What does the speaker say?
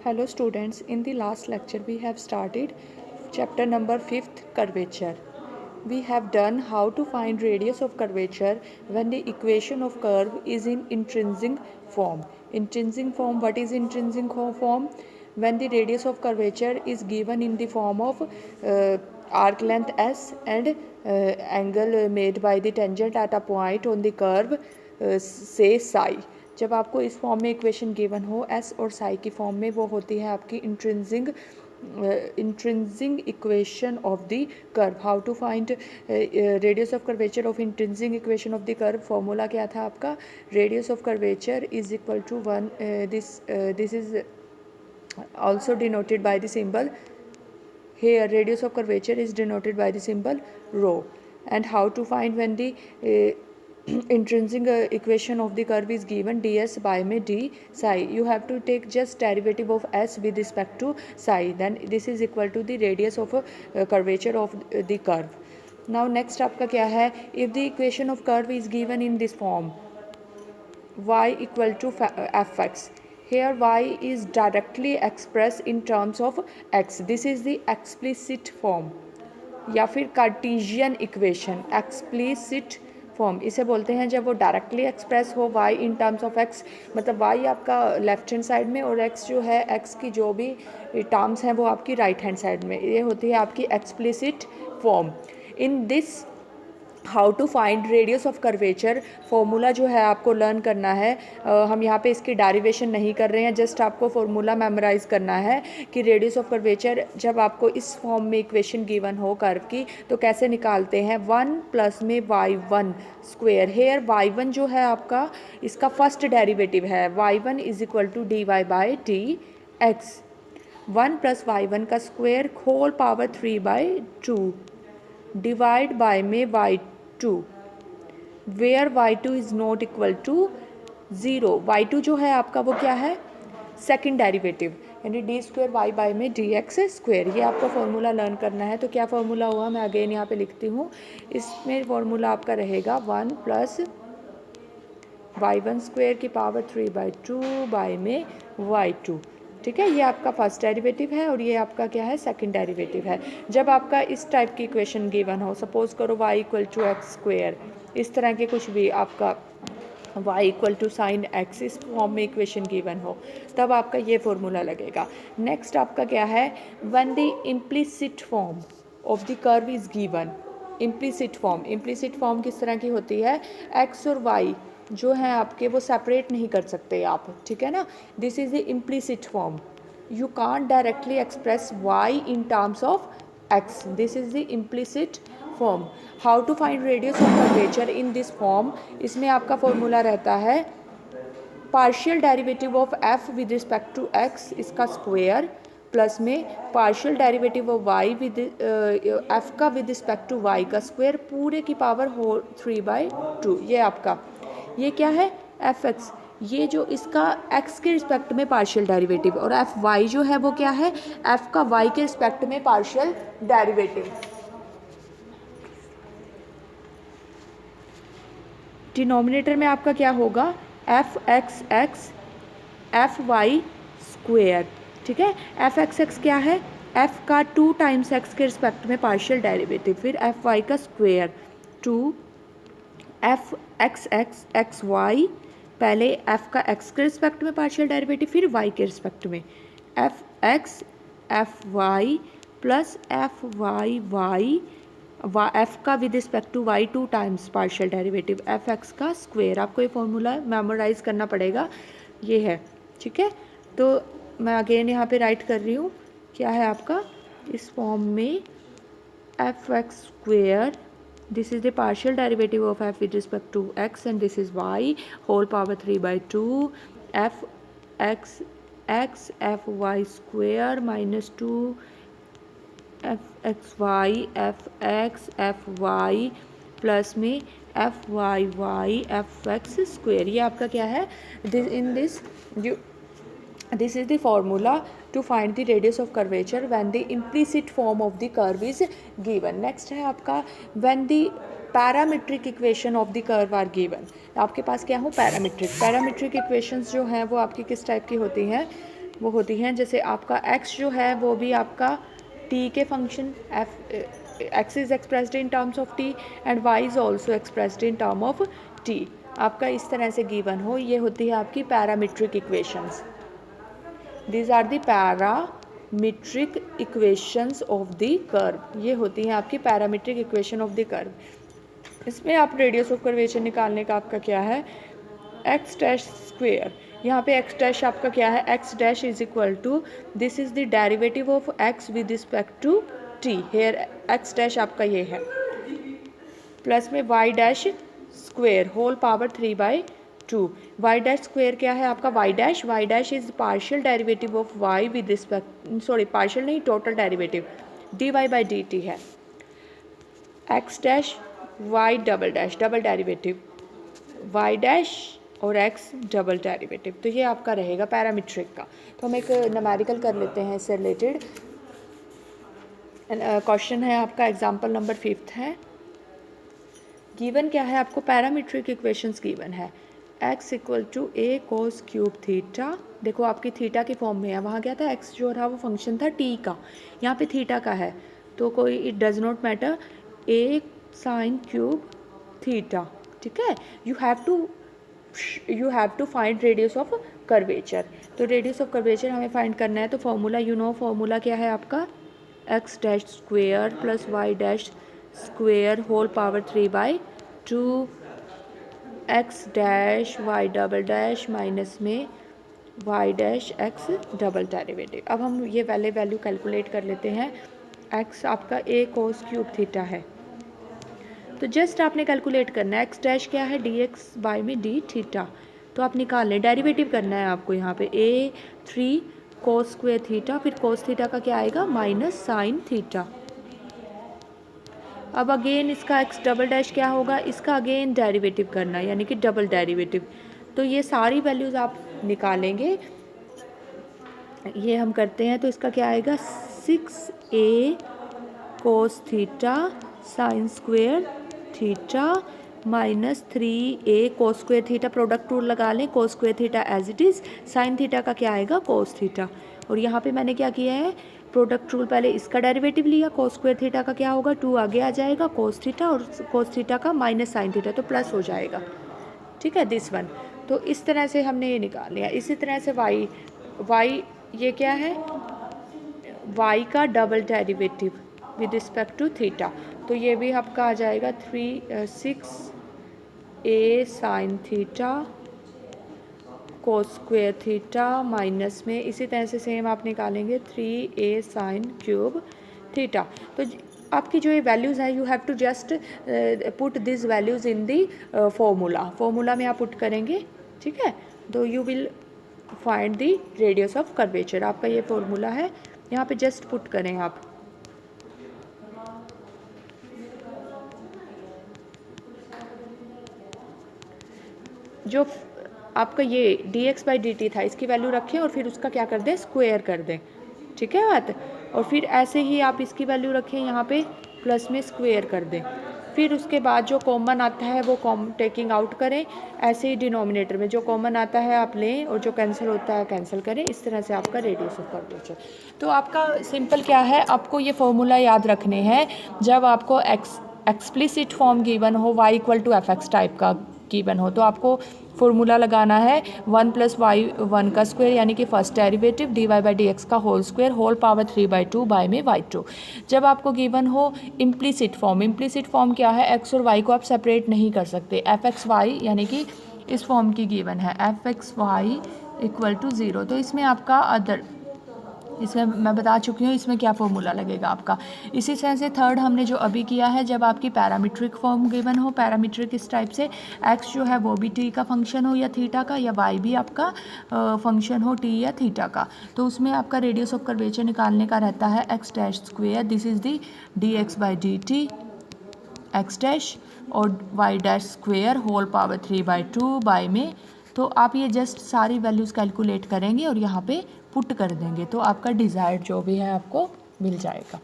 Hello students, in the last lecture we have started chapter number 5th, curvature. We have done how to find radius of curvature when the equation of curve is in intrinsic form. Intrinsic form, what is intrinsic form? When the radius of curvature is given in the form of arc length s and angle made by the tangent at a point on the curve say psi. जब आपको इस form में equation given हो S और साई की form में, वो होती है आपकी intrinsic equation of the curve. How to find radius of curvature of intrinsic equation of the curve. Formula क्या था आपका? Radius of curvature is equal to 1. This is also denoted by the symbol. Here radius of curvature is denoted by the symbol rho. And how to find when the intrinsic equation of the curve is given? ds by में d psi. You have to take just derivative of s with respect to psi. Then this is equal to the radius of curvature of the curve. Now next आपका क्या है? If the equation of curve is given in this form, y equal to fx. Here y is directly expressed in terms of x. This is the explicit form या फिर Cartesian equation. Explicit form इसे बोलते हैं जब वो directly express हो y in terms of x. मतलब y आपका लेफ्ट हैंड साइड में और x जो है, x की जो भी टर्म्स हैं वो आपकी राइट हैंड साइड में. ये होती है आपकी explicit form. In this how to find radius of curvature formula जो है आपको लर्न करना है. हम यहाँ पे इसकी डेरिवेशन नहीं कर रहे हैं, जस्ट आपको फॉर्मूला मेमोराइज करना है कि रेडियस ऑफ कर्वेचर जब आपको इस फॉर्म में इक्वेशन गिवन हो कर्व की तो कैसे निकालते हैं. 1 प्लस में y1 स्क्वेयर. हेयर y1 जो है आपका इसका फर्स्ट डेरिवेटिव है. y1 is equal to dy by d x. 1 plus y1 का square whole power 3/2 divide by में y2 where y2 is not equal to 0. y2 जो है आपका वो क्या है? सेकंड डेरिवेटिव, यानी डी स्क्वेयर वाई बाई में डी एक्स स्क्वेयर. ये आपको फॉर्मूला लर्न करना है. तो क्या फॉर्मूला हुआ, मैं अगेन यहाँ पे लिखती हूँ. इसमें फॉर्मूला आपका रहेगा 1 प्लस y1 स्क्वेयर की पावर 3/2 बाई में y2. ठीक है, ये आपका फर्स्ट डेरिवेटिव है और ये आपका क्या है? सेकंड डेरिवेटिव है. जब आपका इस टाइप की इक्वेशन गिवन हो, सपोज करो y equal to x square, इस तरह के कुछ भी आपका y equal to sine x इस फॉर्म में इक्वेशन गिवन हो, तब आपका ये फॉर्मूला लगेगा. नेक्स्ट आपका क्या है? When the implicit form of the curve is given. Implicit form किस तरह की होती है? x और y जो हैं आपके वो सेपरेट नहीं कर सकते आप. ठीक है ना? This is the implicit form. You can't directly express y in terms of x. This is the implicit form. How to find radius of curvature in this form. इसमें आपका फॉर्मूला रहता है partial derivative of f with respect to x इसका square plus में partial derivative of y with f का with respect to y का square पूरे की पावर हो 3/2. ये आपका ये क्या है? fx. ये जो इसका x के रिस्पेक्ट में पार्शियल डेरिवेटिव और fy जो है वो क्या है? f का y के रिस्पेक्ट में पार्शियल डेरिवेटिव. डिनोमिनेटर में आपका क्या होगा? fxx fy square. ठीक है, fxx क्या है? f का 2 टाइम्स x के रिस्पेक्ट में पार्शियल डेरिवेटिव, फिर fy का स्क्वेयर 2 fxx xy, पहले f का x के रिस्पेक्ट में पार्शियल डेरिवेटिव, फिर y के रिस्पेक्ट में fx fy plus fyy f का with respect to y 2 times partial derivative fx का स्क्वेयर. आपको ये फॉर्मूला मेमोराइज करना पड़ेगा. ये है. ठीक है, तो मैं अगेन यहाँ पे राइट कर रही हूँ. क्या है आपका इस फॉर्म में? fx square, this is the partial derivative of f with respect to x and this is y whole power 3/2 fx x fy square minus 2 fxy fx fy plus में fyy fx स्क्वेयर. ये आपका क्या है? This is the formula to find the radius of curvature when the implicit form of the curve is given. Next है आपका when the parametric equation of the curve are given. आपके पास क्या हो? पैरामीट्रिक इक्वेशंस जो हैं वो आपकी किस टाइप की होती हैं? वो होती हैं, जैसे आपका x जो है वो भी आपका t के function x is expressed in terms of t and y is also expressed in term of t। आपका इस तरह से गिवन हो, ये होती है आपकी parametric equations. These are the parametric equations of the curve, ये होती हैं आपकी parametric equation of the curve. इसमें आप रेडियस ऑफ कर्वेचर निकालने का आपका क्या है, एक्स डैश स्क्वेयर। यहाँ पे एक्स डैश आपका क्या है, x dash is equal to this is the derivative of x with respect to t. Here x dash आपका ये है, प्लस में y dash square whole power 3/2। Y dash square क्या है आपका, y dash is partial derivative of y with respect, sorry partial नहीं, total derivative d y by d t है। X dash y double dash double derivative y dash और x double derivative. तो ये आपका रहेगा पैरामीट्रिक का। तो हम एक न्यूमेरिकल कर लेते हैं इससे रिलेटेड। क्वेश्चन है आपका एग्जाम्पल नंबर 5 है। गिवन क्या है आपको, पैरामीट्रिक इक्वेशंस गिवन है। x equal to a cos cube theta, देखो आपकी थीटा की फॉर्म में है, वहाँ क्या था x जो रहा वो फंक्शन था t का, यहाँ पे थीटा का है, तो कोई it does not matter, a sine cube theta, ठीक है। You have to find radius of curvature. तो रेडियस ऑफ कर्वेचर हमें फाइंड करना है, तो फॉर्मूला फॉर्मूला क्या है आपका, x dash square plus y dash square whole power 3/2 x dash y double dash minus में y dash x double derivative. अब हम ये वैल्यू कैलकुलेट कर लेते हैं। एक्स आपका ए कोस क्यूब थीटा है, तो जस्ट आपने कैलकुलेट करना है, एक्स डैश क्या है, डी एक्स बाई में डी थीटा, तो आप निकाल लें, डेरिवेटिव करना है आपको यहाँ पे ए 3 कोस स्क्वेयर थीटा, फिर कोस थीटा का क्या आएगा माइनस साइन थीटा। अब अगेन इसका एक्स डबल डैश क्या होगा, इसका अगेन डेरिवेटिव करना है, यानी कि डबल डेरिवेटिव। तो ये सारी वैल्यूज़ आप निकालेंगे, ये हम करते हैं, तो इसका क्या आएगा 6a cos theta sine square theta minus 3a cos square theta, product rule लगा लें, cos square theta as it is, sine theta का क्या आएगा कोस थीटा। और यहाँ पे मैंने क्या किया है, प्रोडक्ट रूल पहले इसका डेरिवेटिव लिया, कोस स्क्वेयर थीटा का क्या होगा 2 आगे आ जाएगा कोस थीटा, और कोस थीटा का माइनस साइन थीटा, तो प्लस हो जाएगा, ठीक है दिस वन। तो इस तरह से हमने ये निकाल लिया। इसी तरह से वाई ये क्या है, वाई का double derivative with respect to theta, तो ये भी आपका आ जाएगा 6a sine theta cos square theta minus में, इसी तरह से सेम आप निकालेंगे 3a साइन क्यूब थीटा। तो आपकी जो ये वैल्यूज़ है, you have to just put this values in the formula में आप पुट करेंगे, ठीक है। तो you will find the radius of curvature, आपका ये फॉर्मूला है, यहाँ पे जस्ट पुट करें आप। जो आपका ये dx बाई dt था, इसकी वैल्यू रखें और फिर उसका क्या कर दें, स्क्वायर कर दें, ठीक है बात। और फिर ऐसे ही आप इसकी वैल्यू रखें यहाँ पे, प्लस में स्क्वायर कर दें, फिर उसके बाद जो कॉमन आता है वो टेकिंग आउट करें, ऐसे ही डिनोमिनेटर में जो कॉमन आता है आप लें, और जो कैंसिल होता है कैंसिल करें। इस तरह से आपका रेडियस ऑफ कर्वेचर। तो आपका सिंपल क्या है, आपको ये फॉर्मूला याद रखने हैं जब आपको एक्सप्लिसिट फॉर्म गिवन हो, y equal to f x type का गिवन हो, तो आपको फॉर्मूला लगाना है 1 + y1 का स्क्वायर, यानी कि first derivative dy by d x का whole square whole power 3/2 by में y2। जब आपको गिवन हो इम्प्लिसिट फॉर्म क्या है, x और y को आप सेपरेट नहीं कर सकते, fxy यानी कि इस फॉर्म की गिवन है fxy इक्वल टू 0, तो इसमें आपका अदर, इसमें मैं बता चुकी हूँ इसमें क्या फॉर्मूला लगेगा आपका। इसी तरह से थर्ड हमने जो अभी किया है, जब आपकी पैरामीट्रिक फॉर्म गिवन हो, पैरामीट्रिक इस टाइप से x जो है वो भी t का फंक्शन हो या थीटा का, या y भी आपका फंक्शन हो t या थीटा का, तो उसमें आपका रेडियस ऑफ कर्वेचर निकालने का रहता है x dash square, this is the dx by dt x dash, और y dash square whole power 3/2 by में। तो आप ये जस्ट सारी वैल्यूज़ कैलकुलेट करेंगे और यहाँ पे पुट कर देंगे, तो आपका डिज़ायर्ड जो भी है आपको मिल जाएगा।